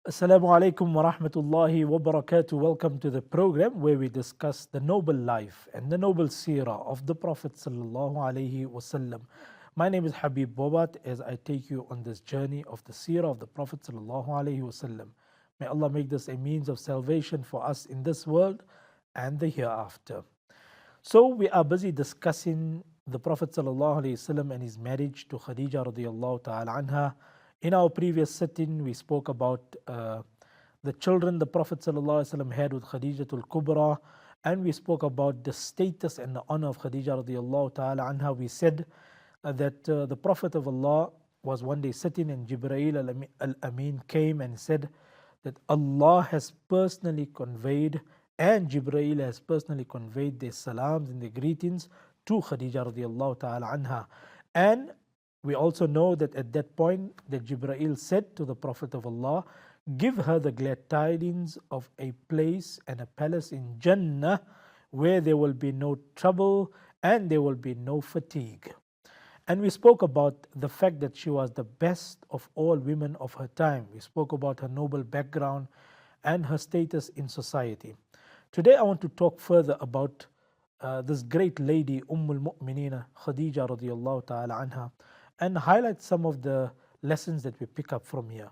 Assalamu alaikum wa rahmatullahi wa barakatuh. Welcome to the program where we discuss the noble life and the noble seerah of the Prophet sallallahu alaihi wasallam. My name is Habib Bobat as I take you on this journey of the seerah of the Prophet sallallahu alaihi wasallam. May Allah make this a means of salvation for us in this world and the hereafter. So we are busy discussing the Prophet ﷺ and his marriage to Khadija radiallahu ta'ala anha. In our previous sitting, we spoke about the children the Prophet ﷺ had with Khadijatul Kubra, and we spoke about the status and the honor of Khadija radiallahu ta'ala anha. We said that the Prophet of Allah was one day sitting and Jibreel al-Amin came and said that Allah has personally conveyed and Jibreel has personally conveyed their salams and their greetings to Khadija radiallahu ta'ala anha. And we also know that at that point that Jibreel said to the Prophet of Allah, give her the glad tidings of a place and a palace in Jannah where there will be no trouble and there will be no fatigue. And we spoke about the fact that she was the best of all women of her time. We spoke about her noble background and her status in society. Today I want to talk further about this great lady, Ummul Khadija radiallahu ta'ala anha, and highlight some of the lessons that we pick up from here.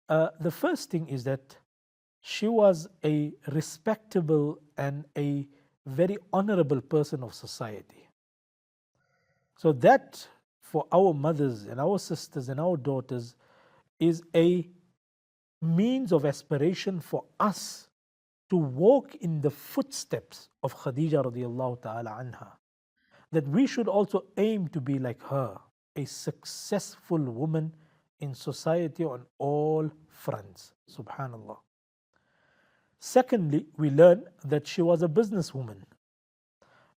The first thing is that she was a respectable and a very honorable person of society. So that for our mothers and our sisters and our daughters is a means of aspiration for us to walk in the footsteps of Khadija radiallahu ta'ala anha. That we should also aim to be like her, a successful woman in society on all fronts. Subhanallah. Secondly, we learn that she was a businesswoman.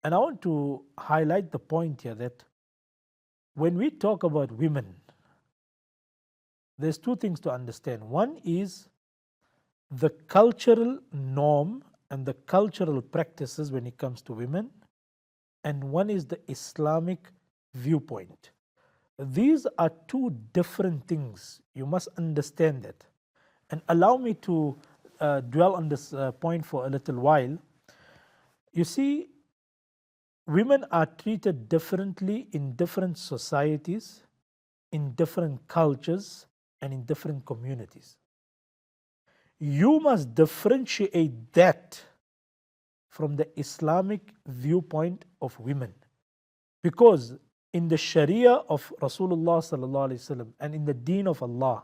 And I want to highlight the point here that when we talk about women, there's two things to understand. One is the cultural norm and the cultural practices when it comes to women, and one is the Islamic viewpoint. These are two different things. You must understand that. And allow me to dwell on this point for a little while. You see, women are treated differently in different societies, in different cultures, and in different communities. You must differentiate that from the Islamic viewpoint of women. Because in the Sharia of Rasulullah sallallahu alaihi wasallam and in the Deen of Allah,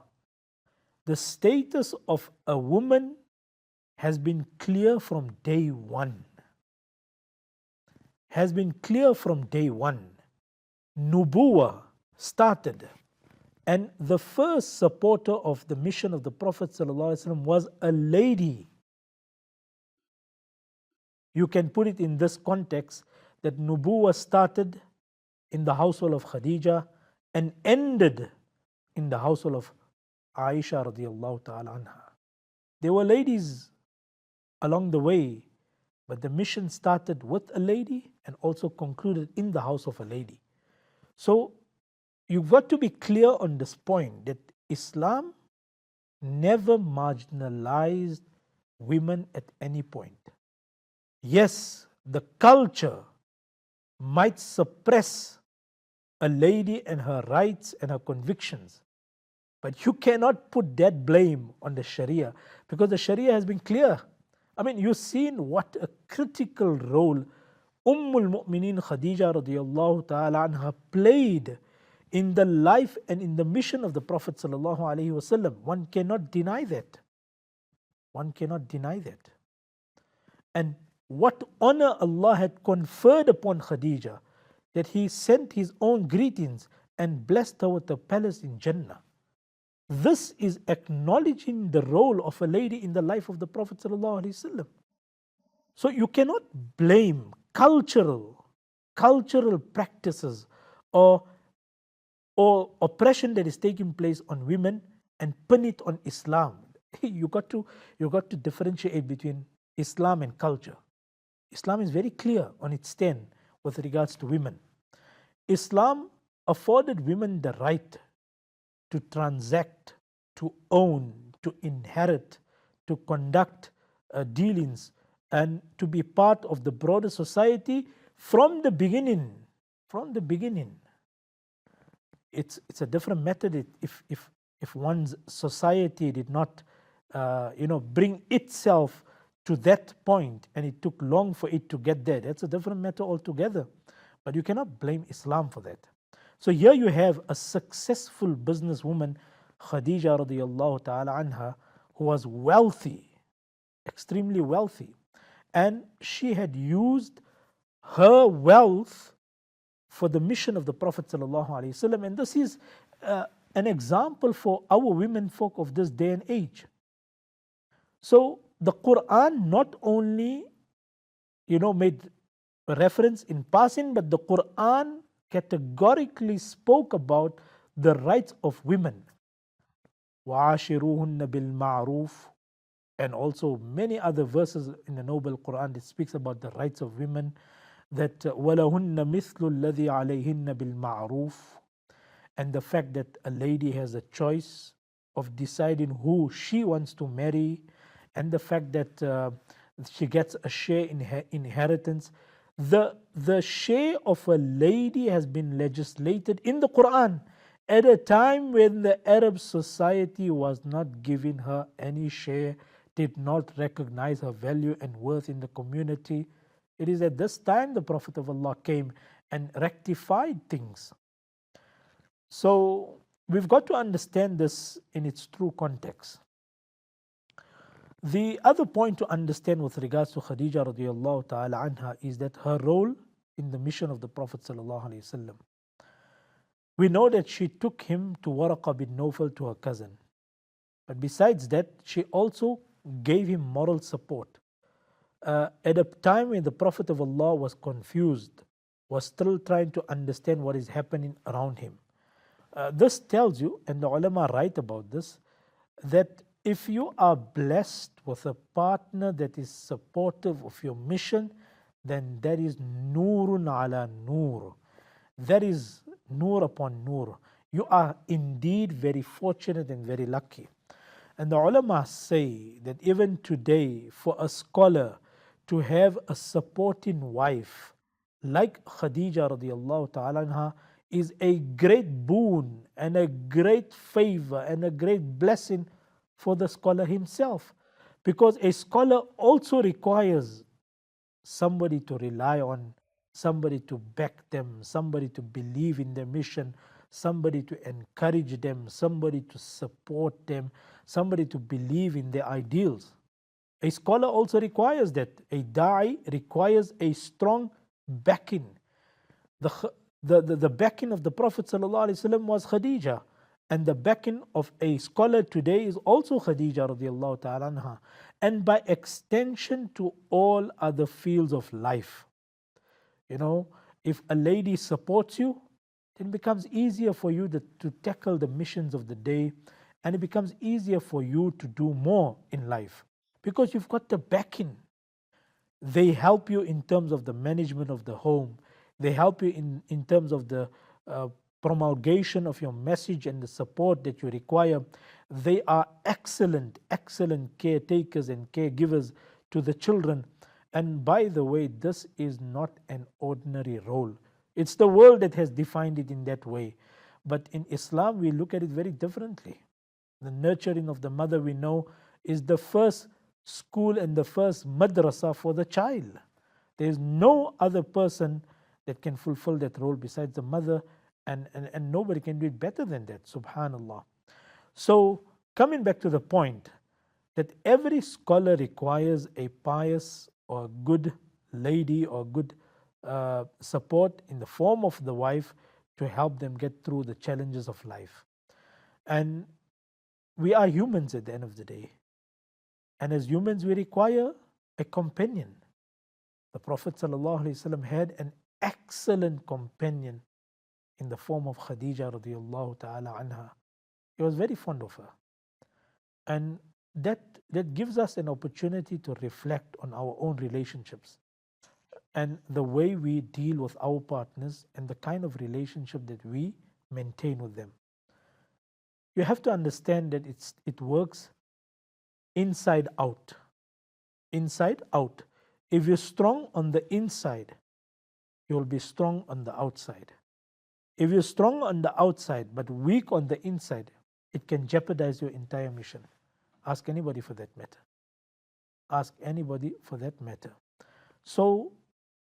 the status of a woman has been clear from day one. Has been clear from day one. Nubuwah started. And the first supporter of the mission of the Prophet ﷺ was a lady. You can put it in this context that Nubuwah started in the household of Khadija and ended in the household of Aisha radiallahu ta'ala anha. There were ladies along the way, but the mission started with a lady and also concluded in the house of a lady. So you've got to be clear on this point that Islam never marginalized women at any point. Yes, the culture might suppress a lady and her rights and her convictions, but you cannot put that blame on the Sharia because the Sharia has been clear. I mean, you've seen what a critical role Ummul Khadija radiallahu ta'ala anha played in the life and in the mission of the Prophet sallallahu alaihi wasallam. One cannot deny that. One cannot deny that. And what honor Allah had conferred upon Khadija, that He sent His own greetings and blessed her with a palace in Jannah. This is acknowledging the role of a lady in the life of the Prophet sallallahu alaihi wasallam. So you cannot blame cultural practices or oppression that is taking place on women and pin it on Islam. You got to differentiate between Islam and culture. Islam is very clear on its stand with regards to women. Islam afforded women the right to transact, to own, to inherit, to conduct dealings, and to be part of the broader society from the beginning. From the beginning, it's a different method. If one's society did not, bring itself to that point, and it took long for it to get there, that's a different matter altogether. But you cannot blame Islam for that. So here you have a successful businesswoman, Khadija radiallahu ta'ala anha, who was wealthy, extremely wealthy. And she had used her wealth for the mission of the Prophet sallallahu alaihi wasallam. And this is an example for our women folk of this day and age. So the Quran not only, made reference in passing, but the Quran categorically spoke about the rights of women. وَعَاشِرُوهُنَّ بِالْمَعْرُوفِ, and also many other verses in the Noble Quran that speaks about the rights of women, that وَلَهُنَّ مِثْلُ الَّذِي عَلَيْهِنَّ بِالْمَعْرُوفِ, and the fact that a lady has a choice of deciding who she wants to marry, and the fact that she gets a share in her inheritance. The share of a lady has been legislated in the Quran at a time when the Arab society was not giving her any share, did not recognize her value and worth in the community. It is at this time the Prophet of Allah came and rectified things. So we've got to understand this in its true context. The other point to understand with regards to Khadija radiallahu ta'ala anha is that her role in the mission of the Prophet sallallahu alaihi wasallam. We know that she took him to Waraqa bin Nawfal, to her cousin. But besides that, she also gave him moral support. At a time when the Prophet of Allah was confused, was still trying to understand what is happening around him. This tells you, and the ulama write about this, that if you are blessed with a partner that is supportive of your mission, then that is nurun ala nur. That is nur upon nur. You are indeed very fortunate and very lucky. And the ulama say that even today, for a scholar to have a supporting wife like Khadija radiallahu ta'ala anha is a great boon and a great favor and a great blessing for the scholar himself. Because a scholar also requires somebody to rely on, somebody to back them, somebody to believe in their mission, somebody to encourage them, somebody to support them, somebody to believe in their ideals. A scholar also requires that. A da'i requires a strong backing. The backing of the Prophet ﷺ was Khadija, and the backing of a scholar today is also Khadija radiallahu ta'ala anha, and by extension to all other fields of life. If a lady supports you, then it becomes easier for you to tackle the missions of the day, and it becomes easier for you to do more in life because you've got the backing. They help you in terms of the management of the home. They help you in terms of the promulgation of your message and the support that you require. They are excellent caretakers and caregivers to the children. And by the way, this is not an ordinary role. It's the world that has defined it in that way. But in Islam, we look at it very differently. The nurturing of the mother, we know, is the first school and the first madrasa for the child. There is no other person that can fulfill that role besides the mother, and nobody can do it better than that, subhanallah. So coming back to the point that every scholar requires a pious or good lady or good support in the form of the wife to help them get through the challenges of life. And we are humans at the end of the day. And as humans, we require a companion. The Prophet ﷺ had an excellent companion in the form of Khadija radiallahu ta'ala anha. He was very fond of her. And that gives us an opportunity to reflect on our own relationships and the way we deal with our partners and the kind of relationship that we maintain with them. You have to understand that it works inside out. Inside out. If you're strong on the inside, you will be strong on the outside. If you're strong on the outside but weak on the inside, it can jeopardize your entire mission. Ask anybody for that matter. Ask anybody for that matter. So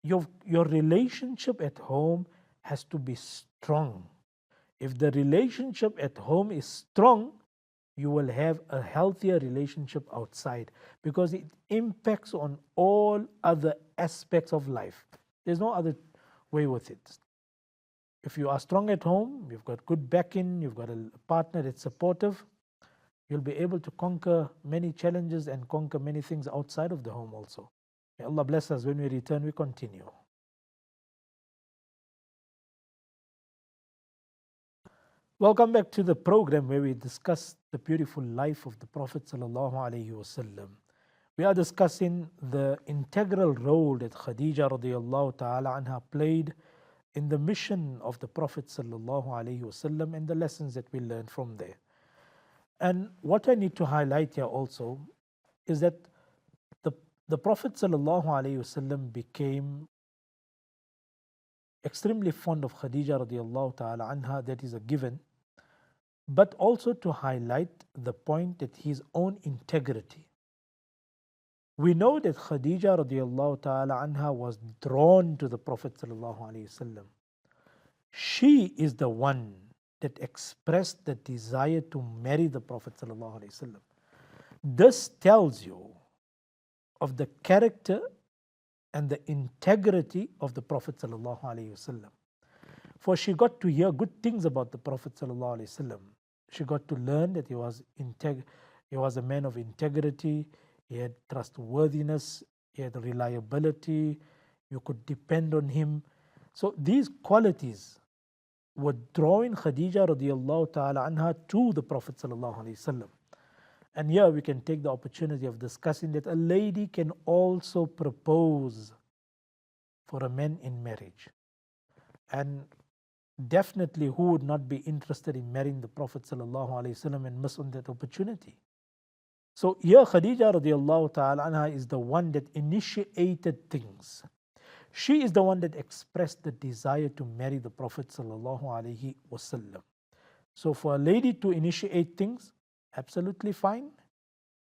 your relationship at home has to be strong. If the relationship at home is strong, you will have a healthier relationship outside, because it impacts on all other aspects of life. There's no other way with it. If you are strong at home, you've got good backing, you've got a partner that's supportive, you'll be able to conquer many challenges and conquer many things outside of the home also. May Allah bless us. When we return, we continue. Welcome back to the program where we discuss the beautiful life of the Prophet ﷺ. We are discussing the integral role that Khadija radiallahu ta'ala anha played in the mission of the Prophet ﷺ and the lessons that we learned from there. And what I need to highlight here also is that the Prophet ﷺ became extremely fond of Khadija radiallahu ta'ala anha, that is a given, but also to highlight the point that his own integrity. We know that Khadija radiallahu ta'ala anha was drawn to the Prophet sallallahu alaihi wasallam. She is the one that expressed the desire to marry the Prophet sallallahu alaihi wasallam. This tells you of the character and the integrity of the Prophet sallallahu alaihi wasallam. For she got to hear good things about the Prophet sallallahu alaihi wasallam. She got to learn that he was a man of integrity. He had trustworthiness, he had reliability, you could depend on him. So these qualities were drawing Khadija radiallahu ta'ala anha to the Prophet sallallahu alaihi wasallam. And here we can take the opportunity of discussing that a lady can also propose for a man in marriage. And definitely, who would not be interested in marrying the Prophet sallallahu alaihi wasallam and miss on that opportunity? So here Khadija radiallahu ta'ala anha is the one that initiated things. She is the one that expressed the desire to marry the Prophet sallallahu alaihi wasallam. So for a lady to initiate things, absolutely fine.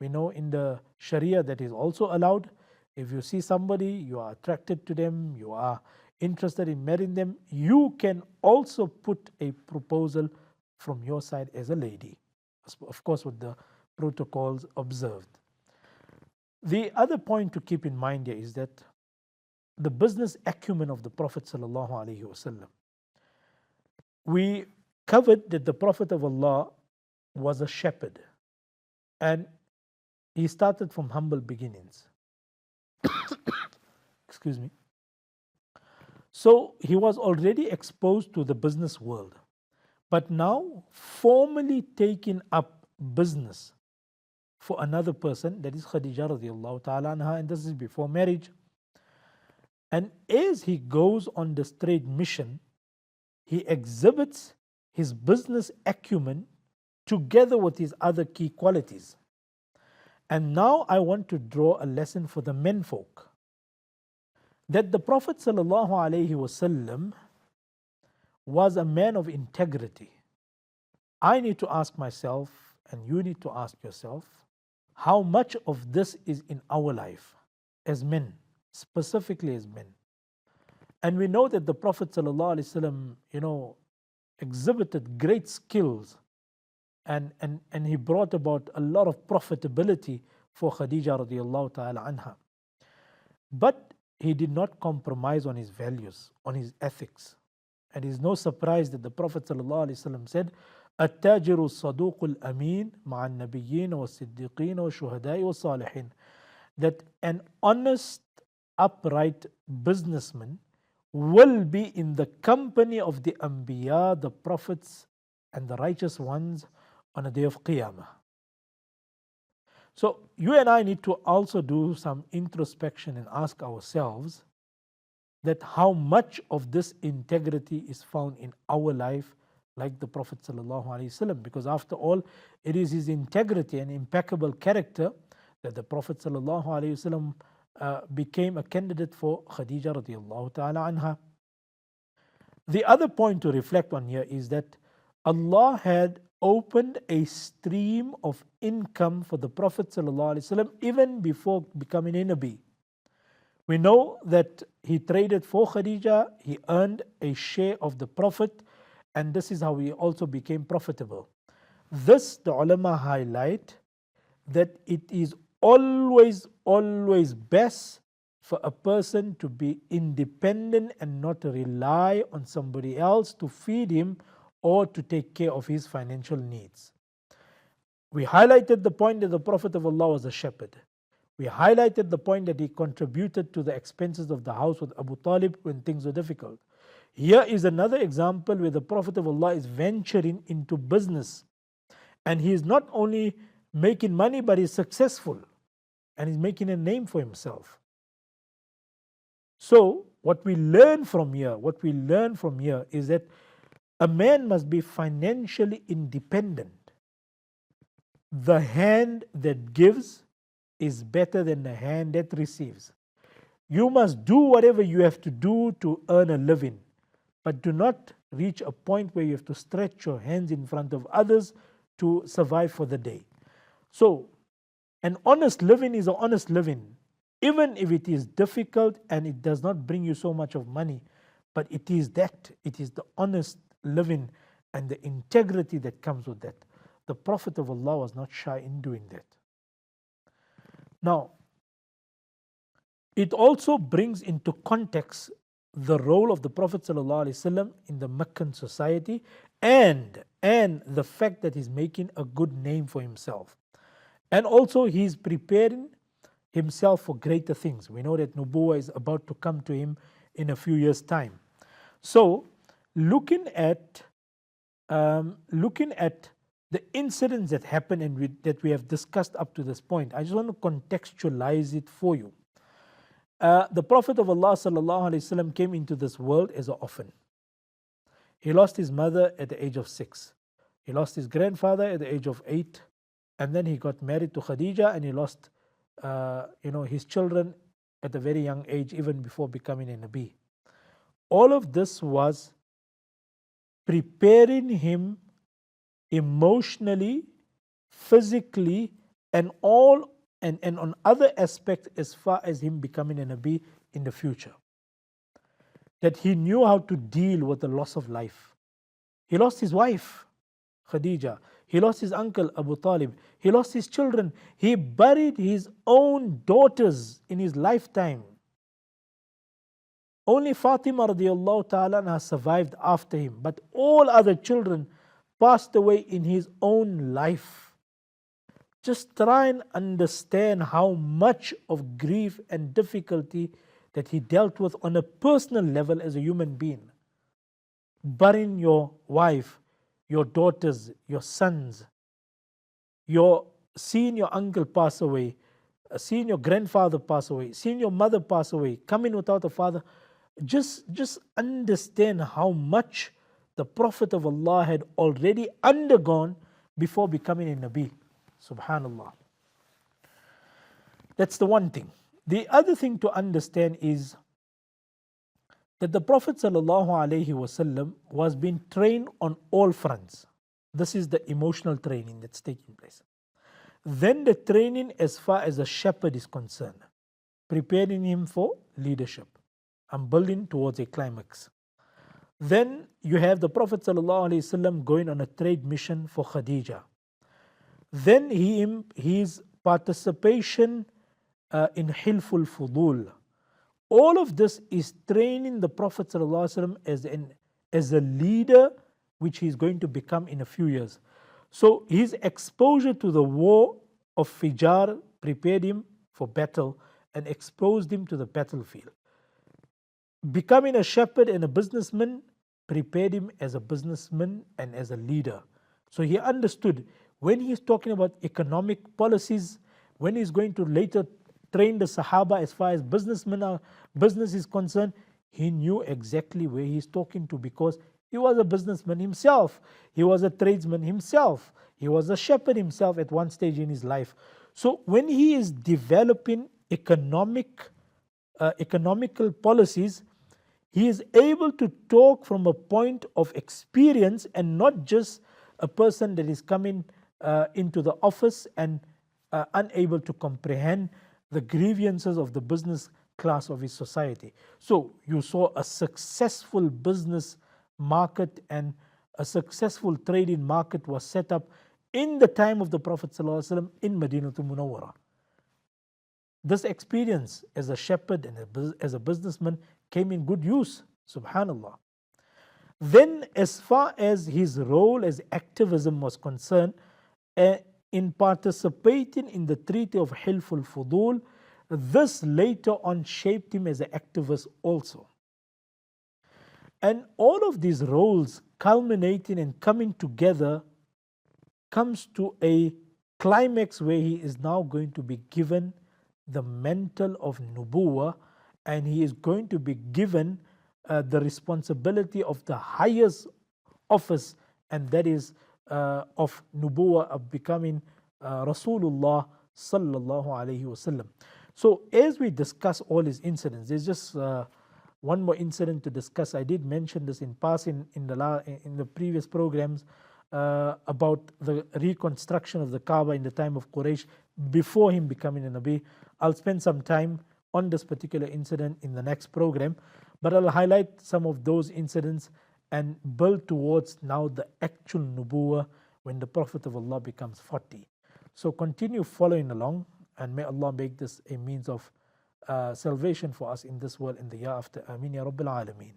We know in the Sharia that is also allowed. If you see somebody, you are attracted to them, you are interested in marrying them, you can also put a proposal from your side as a lady. Of course, with the protocols observed. The other point to keep in mind here is that the business acumen of the Prophet sallallahu alaihi wasallam. We covered that the Prophet of Allah was a shepherd, and he started from humble beginnings. Excuse me. So he was already exposed to the business world, but now formally taking up business for another person, that is Khadija radiallahu ta'ala anha, and this is before marriage. And as he goes on this trade mission, he exhibits his business acumen together with his other key qualities. And now I want to draw a lesson for the menfolk, that the Prophet sallallahu alaihi wasallam was a man of integrity. I need to ask myself, and you need to ask yourself, how much of this is in our life as men, specifically as men? And we know that the Prophet ﷺ, exhibited great skills and he brought about a lot of profitability for Khadija radiallahu ta'ala anha. But he did not compromise on his values, on his ethics. And it is no surprise that the Prophet ﷺ said, التاجر الصدوق الأمين مع النبيين والصديقين والشهداء والصالحين, that an honest, upright businessman will be in the company of the Anbiya, the prophets, and the righteous ones on the day of Qiyamah. So you and I need to also do some introspection and ask ourselves that how much of this integrity is found in our life, like the Prophet ﷺ, because after all, it is his integrity and impeccable character that the Prophet ﷺ became a candidate for Khadija radiallahu ta'ala anha. The other point to reflect on here is that Allah had opened a stream of income for the Prophet ﷺ even before becoming a Nabi. We know that he traded for Khadija, he earned a share of the Prophet, and this is how he also became profitable. This, the ulama highlight that it is always best for a person to be independent and not rely on somebody else to feed him or to take care of his financial needs. We highlighted the point that the Prophet of Allah was a shepherd. We highlighted the point that he contributed to the expenses of the house with Abu Talib when things were difficult. Here is another example where the Prophet of Allah is venturing into business, and he is not only making money but he's successful and he's making a name for himself. So what we learn from here is that a man must be financially independent. The hand that gives is better than the hand that receives. You must do whatever you have to do to earn a living, but do not reach a point where you have to stretch your hands in front of others to survive for the day. So, an honest living is an honest living, even if it is difficult and it does not bring you so much of money, but it is the honest living and the integrity that comes with that. The Prophet of Allah was not shy in doing that. Now, it also brings into context the role of the Prophet ﷺ in the Meccan society and the fact that he's making a good name for himself. And also he's preparing himself for greater things. We know that Nubuwwah is about to come to him in a few years' time. So, looking at the incidents that happened and that we have discussed up to this point, I just want to contextualize it for you. The Prophet of Allah ﷺ came into this world as an orphan. He lost his mother at the age of 6. He lost his grandfather at the age of 8. And then he got married to Khadija, and he lost his children at a very young age, even before becoming a Nabi. All of this was preparing him emotionally, physically, and on other aspects as far as him becoming a Nabi in the future. That he knew how to deal with the loss of life. He lost his wife, Khadija. He lost his uncle, Abu Talib. He lost his children. He buried his own daughters in his lifetime. Only Fatima radiallahu ta'ala anha survived after him, but all other children passed away in his own life. Just try and understand how much of grief and difficulty that he dealt with on a personal level as a human being. Burying your wife, your daughters, your sons, seeing your uncle pass away, seeing your grandfather pass away, seeing your mother pass away, coming without a father. Just understand how much the Prophet of Allah had already undergone before becoming a Nabi. Subhanallah. That's the one thing. The other thing to understand is that the Prophet ﷺ was being trained on all fronts. This is the emotional training that's taking place. Then the training as far as a shepherd is concerned, preparing him for leadership and building towards a climax. Then you have the Prophet ﷺ going on a trade mission for Khadija. Then his participation in Hilful Fudul. All of this is training the Prophet ﷺ as a leader, which he's going to become in a few years. So his exposure to the war of Fijar prepared him for battle and exposed him to the battlefield. Becoming a shepherd and a businessman prepared him as a businessman and as a leader. So he understood when he's talking about economic policies, when he's going to later train the Sahaba as far as business is concerned, he knew exactly where he's talking to because he was a businessman himself. He was a tradesman himself. He was a shepherd himself at one stage in his life. So when he is developing economical policies, he is able to talk from a point of experience and not just a person that is coming into the office and unable to comprehend the grievances of the business class of his society. So you saw a successful business market and a successful trading market was set up in the time of the Prophet ﷺ in Madinatul Munawwara. This experience as a shepherd and as a businessman came in good use, subhanallah. Then as far as his role as activism was concerned, in participating in the Treaty of Hilful Fudul, this later on shaped him as an activist also. And all of these roles culminating and coming together comes to a climax where he is now going to be given the mantle of nubuwah, and he is going to be given the responsibility of the highest office, and that is of nubuwah, of becoming Rasulullah sallallahu alaihi wasallam. So as we discuss all his incidents, there's just one more incident to discuss. I did mention this in passing in the previous programs about the reconstruction of the Kaaba in the time of Quraysh before him becoming a Nabi. I'll spend some time on this particular incident in the next program, but I'll highlight some of those incidents and build towards now the actual nubuwah when the Prophet of Allah becomes 40. So continue following along, and may Allah make this a means of salvation for us in this world and the year after. Ameen ya Rabbil Alameen.